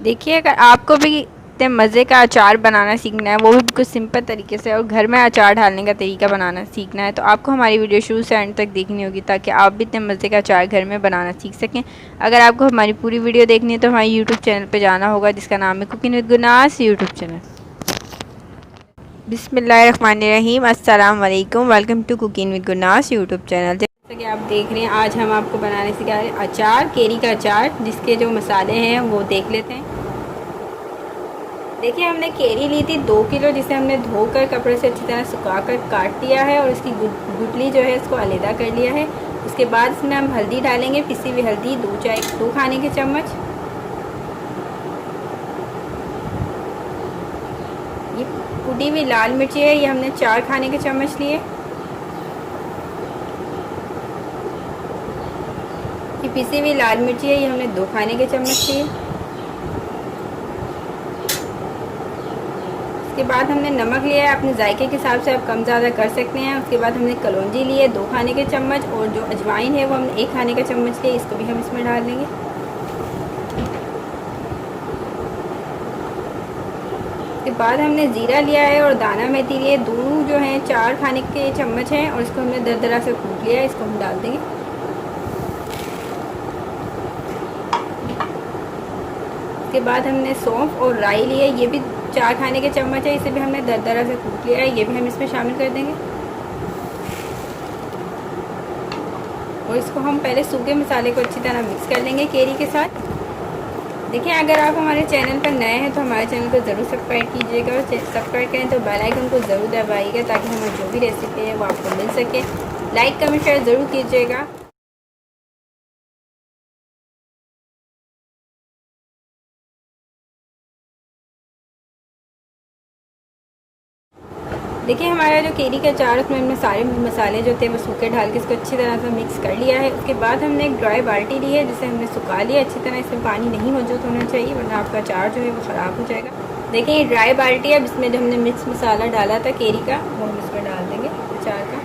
देखिए, अगर आपको भी इतने मज़े का अचार बनाना सीखना है, वो भी बिल्कुल सिंपल तरीके से, और घर में अचार डालने का तरीका बनाना सीखना है, तो आपको हमारी वीडियो शुरू से एंड तक देखनी होगी ताकि आप भी इतने मज़े का अचार घर में बनाना सीख सकें। अगर आपको हमारी पूरी वीडियो देखनी है तो हमारे यूट्यूब चैनल पर जाना होगा, जिसका नाम है cooking with Gurnaaz YouTube channel. बिस्मिल्लाहिर्रहमानिर्रहीम, अस्सलाम वालेकुम, welcome to cooking with Gurnaaz YouTube channel. जैसा कि आप देख रहे हैं, आज हम आपको बनाने सिखा रहे हैं अचार, केरी का अचार, जिसके जो मसाले हैं वो देख लेते हैं। देखिए, हमने केरी ली थी 2 किलो, जिसे हमने धोकर कपड़े से अच्छी तरह सुखा कर काट लिया है और इसकी गुठली जो है इसको अलहदा कर लिया है। उसके बाद इसमें हम हल्दी डालेंगे, पिसी हुई हल्दी 2 खाने के चम्मच। ये कुटी हुई लाल मिर्ची है, ये हमने 4 खाने के चम्मच लिए। ये पिसी हुई लाल मिर्ची है, ये हमने 2 खाने के चम्मच लिए। उसके बाद हमने नमक लिया है, अपने जायके के हिसाब से आप कम ज़्यादा कर सकते हैं। उसके बाद हमने कलौंजी ली है 2 खाने के चम्मच, और जो अजवाइन है वो हमने 1 खाने का चम्मच लिया, इसको भी हम इसमें डाल देंगे। उसके बाद हमने ज़ीरा लिया है और दाना मेथी लिए, दोनों जो हैं 4 खाने के चम्मच हैं, और इसको हमने दरदरा से कूट लिया है, इसको हम डाल देंगे। उसके बाद हमने सौंफ और राई लिए, ये भी 4 खाने के चम्मच है, इसे भी हमने दरदरा से कूट लिया है, ये भी हम इसमें शामिल कर देंगे। और इसको हम पहले सूखे मसाले को अच्छी तरह मिक्स कर लेंगे केरी के साथ। देखिए, अगर आप हमारे चैनल पर नए हैं तो हमारे चैनल को ज़रूर सब्सक्राइब कीजिएगा, और सब्सक्राइब करें तो बेल आइकन को ज़रूर दबाइएगा ताकि हमारी जो भी रेसिपी है वो आपको मिल सके। लाइक कमेंट शेयर ज़रूर कीजिएगा। देखिए, हमारा जो केरी का अचार, उसमें हमने सारे मसाले जो थे वो सूखे डाल के इसको अच्छी तरह से मिक्स कर लिया है। उसके बाद हमने एक ड्राई बाल्टी ली है, जिसे हमने सुखा लिया अच्छी तरह। इसमें पानी नहीं मौजूद होना चाहिए, वरना आपका अचार जो है वो ख़राब हो जाएगा। देखिए, ये ड्राई बाल्टी है, इसमें जो हमने मिक्स मसाला डाला था केरी का वो हम इसमें डाल देंगे अचार का।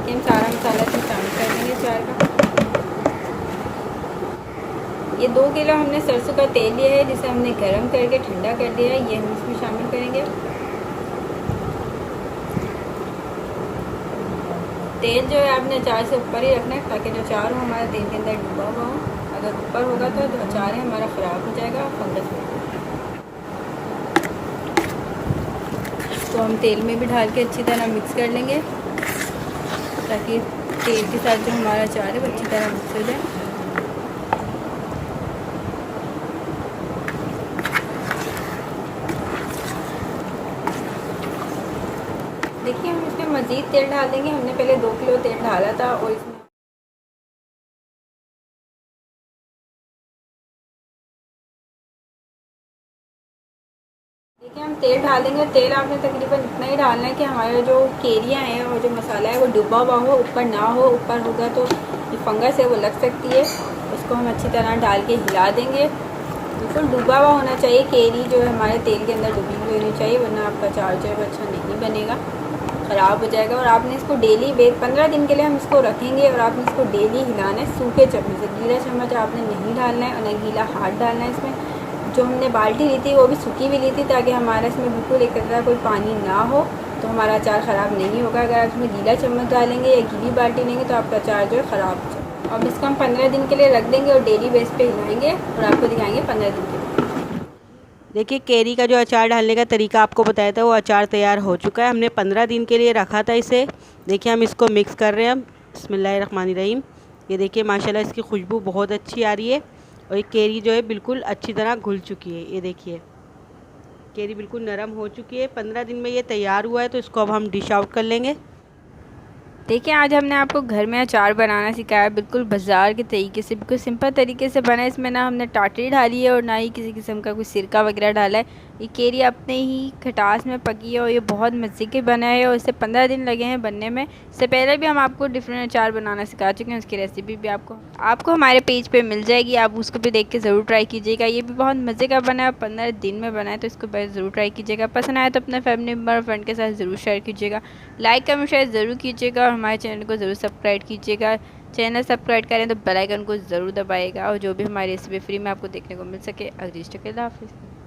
हम सारा मसाला इसमें शामिल कर देंगे अचार का। ये 2 किलो हमने सरसों का तेल लिया है, जिसे हमने गर्म करके ठंडा कर दिया है, ये हम इसमें शामिल करेंगे। तेल जो है आपने अचार से ऊपर ही रखना है, ताकि जो अचार हो हमारा तेल के अंदर डूबा हुआ हो। अगर ऊपर होगा तो जो अचार है हमारा ख़राब हो जाएगा, फंगस हो जाएगा। तो हम तेल में भी डाल के अच्छी तरह मिक्स कर लेंगे, ताकि तेल के साथ जो हमारा अचार है वो अच्छी तरह मिक्स हो जाए। देखिए, हम इसमें मज़ीद तेल डाल देंगे। हमने पहले 2 किलो तेल डाला था, और इसमें देखिए हम तेल डाल देंगे। तेल आपने तकरीबन इतना ही डालना है कि हमारे जो केरियाँ हैं और जो मसाला है वो डूबा हुआ हो, ऊपर ना हो। ऊपर होगा तो जो फंगस है वो लग सकती है। उसको हम अच्छी तरह डाल के हिला देंगे। बिल्कुल डूबा हुआ होना चाहिए, केरी जो है हमारे तेल के अंदर डूबी हुई होनी चाहिए, वरना आपका अचार जो है वो अच्छा नहीं बनेगा, ख़राब हो जाएगा। और आपने इसको डेली 15 दिन के लिए हम इसको रखेंगे, और आपने इसको डेली हिलाना है सूखे चम्मच से। गीला चम्मच आपने नहीं डालना है और न गीला हाथ डालना है इसमें। जो हमने बाल्टी ली थी वो भी सूखी भी ली थी, ताकि हमारा इसमें बिल्कुल एक तरह कोई पानी ना हो, तो हमारा अचार ख़राब नहीं होगा। अगर आप इसमें गीला चम्मच डालेंगे या गीली बाल्टी लेंगे तो आपका अचार जो है ख़राब हो जाएगा। अब इसको हम 15 दिन के लिए रख देंगे और डेली बेस पे हिलाएंगे, और आपको दिखाएंगे 15 दिन के लिए। देखिए, केरी का जो अचार डालने का तरीका आपको बताया था, वो अचार तैयार हो चुका है। हमने 15 दिन के लिए रखा था इसे। देखिए, हम इसको मिक्स कर रहे हैं। बिस्मिल्लाहिर्रहमानिर्रहीम। ये देखिए, माशाल्लाह इसकी खुशबू बहुत अच्छी आ रही है, और ये केरी जो है बिल्कुल अच्छी तरह घुल चुकी है। ये देखिए, केरी बिल्कुल नरम हो चुकी है। 15 दिन में ये तैयार हुआ है, तो इसको अब हम डिश आउट कर लेंगे। देखिए, आज हमने आपको घर में अचार बनाना सिखाया, बिल्कुल बाज़ार के तरीके से, बिल्कुल सिंपल तरीके से बना है। इसमें ना हमने टाटरी डाली है और ना ही किसी किस्म का कोई सिरका वगैरह डाला है। ये केरी अपने ही खटास में पकी है और ये बहुत मज़े के बना है, और इसे 15 दिन लगे हैं बनने में। इससे पहले भी हम आपको डिफरेंट अचार बनाना सिखा चुके हैं, उसकी रेसिपी भी आपको हमारे पेज पे मिल जाएगी। आप उसको भी देख के ज़रूर ट्राई कीजिएगा। ये भी बहुत मज़े का बना है, 15 दिन में बना है, तो इसको ज़रूर ट्राई कीजिएगा। पसंद आए तो अपने फैमिली मेम्बर और फ्रेंड के साथ ज़रूर शेयर कीजिएगा। लाइक कमेंट शेयर ज़रूर कीजिएगा, और हमारे चैनल को ज़रूर सब्सक्राइब कीजिएगा। चैनल सब्सक्राइब करें तो बेल आइकन को ज़रूर दबाइएगा और जो भी हमारी रेसिपी फ्री में आपको देखने को मिल सके। अगली अल्लाह हाफ़िज़।